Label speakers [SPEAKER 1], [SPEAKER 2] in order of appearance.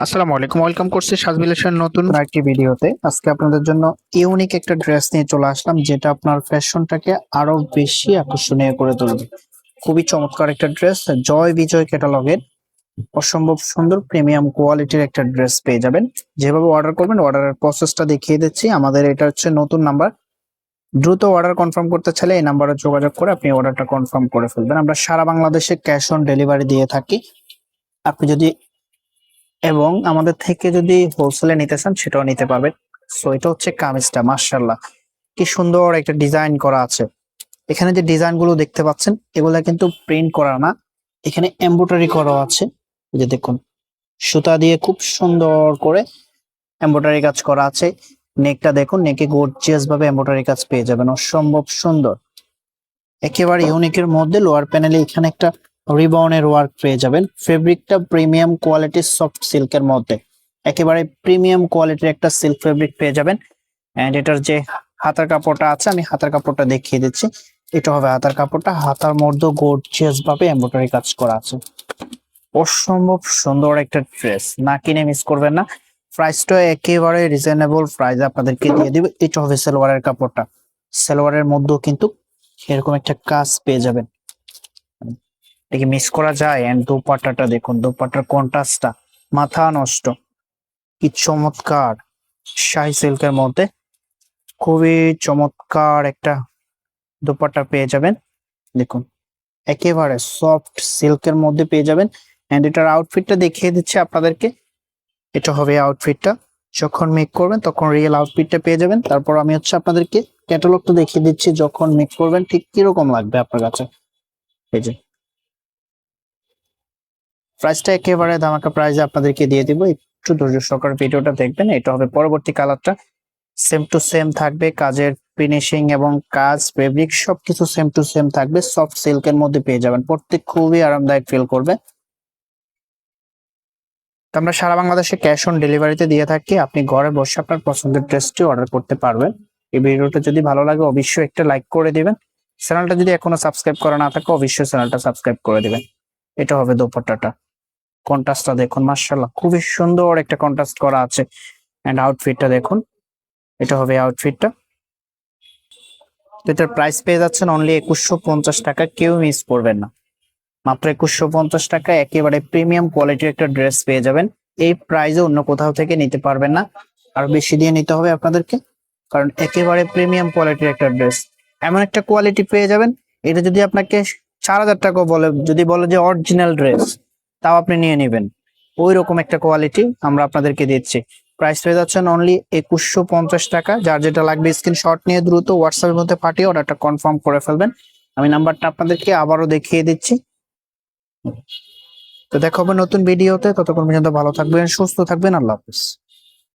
[SPEAKER 1] আসসালামু আলাইকুম, ওয়েলকাম করছি সাজবিলাসের নতুন আরেকটি ভিডিওতে। আজকে আপনাদের জন্য ইউনিক একটা ড্রেস নিয়ে চলে আসলাম, যেটা আপনার ফ্যাশনটাকে আরো বেশি আকর্ষণীয় করে তুলবে। খুবই চমৎকার একটা ড্রেস, জয় বিজয় ক্যাটালগের অসম্ভব সুন্দর প্রিমিয়াম কোয়ালিটির একটা ড্রেস পেয়ে যাবেন। যেভাবে অর্ডার করবেন অর্ডারের প্রসেসটা দেখিয়ে দিচ্ছি। আমাদের এটা হচ্ছে নতুন নাম্বার, দ্রুত অর্ডার কনফার্ম করতে চাইলে এই নাম্বারে যোগাযোগ করে আপনি অর্ডারটা কনফার্ম করে ফেলবেন। আমরা সারা বাংলাদেশে ক্যাশ অন ডেলিভারি দিয়ে থাকি। আপনি যদি এবং আমাদের থেকে যদি হোলসেলে নিতে চান সেটাও নিতে পারবেন। সো এটা হচ্ছে কামিজটা, মাশাআল্লাহ কি সুন্দর একটা ডিজাইন করা আছে। এখানে যে ডিজাইন গুলো দেখতে পাচ্ছেন এগুলা কিন্তু প্রিন্ট করা না, এখানে এমব্রয়ডারি করা আছে। এই যে দেখুন, সুতা দিয়ে খুব সুন্দর করে এমব্রয়ডারি কাজ করা আছে। নেকটা দেখুন, নেকে গর্জিয়াস ভাবে এমব্রয়ডারি কাজ পেয়ে যাবেন, অসম্ভব সুন্দর। একেবারে ইউনিকের মধ্যে লোয়ার প্যানেলে এখানে একটা রিবনের ওয়ার্ক পেয়ে যাবেন। ফেব্রিকটা প্রিমিয়াম কোয়ালিটির সফট সিল্কের মধ্যে, একেবারে প্রিমিয়াম কোয়ালিটির একটা সিল্ক ফেব্রিক পেয়ে যাবেন। এন্ড এটার যে হাতার কাপড়টা আছে, আমি হাতার কাপড়টা দেখিয়ে দিচ্ছি। এটা হবে হাতার কাপড়টা, হাতার মধ্যে গর্জিয়াস ভাবে এমব্রয়ডারি কাজ করা আছে। অসম্ভব সুন্দর একটা ড্রেস, না কিনে মিস করবেন না। প্রাইসটা একেবারে রিজনেবল প্রাইস আপনাদেরকে দিয়ে দিবে। এটা হবে সালোয়ারের কাপড়টা, সালোয়ারের মধ্যেও কিন্তু এরকম একটা কাজ পেয়ে যাবেন, এটাকে মিস করা যায়। এন্ড দোপাট্টাটা দেখুন, দোপাট্টার কন্ট্রাস্টটা মাথা নষ্ট, কি চমৎকার। শাহী সিল্কের মধ্যে খুবই চমৎকার একটা দোপাট্টা পেয়ে যাবেন। দেখুন, একেবারে সফট সিল্কের মধ্যে পেয়ে যাবেন। এন্ড এটার আউটফিটটা দেখিয়ে দিচ্ছি আপনাদেরকে। এটা হবে আউটফিটটা, যখন মেক করবেন তখন রিয়েল আউটফিটটা পেয়ে যাবেন। তারপর আমি হচ্ছে আপনাদেরকে ক্যাটালগটা দেখিয়ে দিচ্ছি, যখন মেক করবেন ঠিক কিরকম লাগবে আপনার কাছে। এই যে প্রাইসটা একেবারে ধামাকা প্রাইসে আপনাদেরকে দিয়ে দিব, একটু ধৈর্য সহকারে ভিডিওটা দেখবেন। এটা হবে পরবর্তী কালারটা, সেম টু সেম থাকবে, কাজের ফিনিশিং এবং কাজ ফেব্রিক সবকিছু সেম টু সেম থাকবে। সফট সিল্কের মধ্যে পেয়ে যাবেন, প্রত্যেক খুবই আরামদায়ক ফিল করবে। তো আমরা সারা বাংলাদেশে ক্যাশ অন ডেলিভারিতে দিয়ে থাকি, আপনি ঘরে বসে আপনার পছন্দের ড্রেসটি অর্ডার করতে পারবেন। এই ভিডিওটা যদি ভালো লাগে অবশ্যই একটা লাইক করে দিবেন। চ্যানেলটা যদি এখনো সাবস্ক্রাইব করা না থাকে অবশ্যই চ্যানেলটা সাবস্ক্রাইব করে দিবেন। এটা হবে দোপাট্টাটা, কন্ট্রাস্টটা দেখুন, মাশাআল্লাহ খুবই সুন্দর একটা কন্ট্রাস্ট করা আছে। এন্ড আউটফিটটা দেখুন, এটা হবে আউটফিটটা। এটার প্রাইস পেয়ে যাচ্ছেন অনলি 2150 টাকা, কেউ মিস করবেন না। মাত্র 2150 টাকা একেবারে প্রিমিয়াম কোয়ালিটির একটা ড্রেস পেয়ে যাবেন। এই প্রাইসে অন্য কোথাও থেকে নিতে পারবেন না, আর বেশি দিয়ে নিতে হবে আপনাদেরকে, কারণ একেবারে প্রিমিয়াম কোয়ালিটির একটা ড্রেস। এমন একটা কোয়ালিটি পেয়ে যাবেন, এটা যদি আপনাকে 4000 টাকা বলে, যদি বলে যে অরিজিনাল ড্রেস, তাও আপনি নিয়ে নেবেন। ওই রকম একটা কোয়ালিটি আমরা আপনাদেরকে দিচ্ছি। প্রাইস পেয়ে যাচ্ছেন অনলি 2150 টাকা। যার যেটা লাগবে স্ক্রিনশট নিয়ে দ্রুত হোয়াটসঅ্যাপের মধ্যে পাঠিয়ে অর্ডারটা কনফার্ম করে ফেলবেন। আমি নাম্বারটা আপনাদেরকে আবারও দেখিয়ে দিচ্ছি। তো দেখা হবে নতুন ভিডিওতে, ততক্ষণ পর্যন্ত ভালো থাকবেন, সুস্থ থাকবেন, আল্লাহ হাফেজ।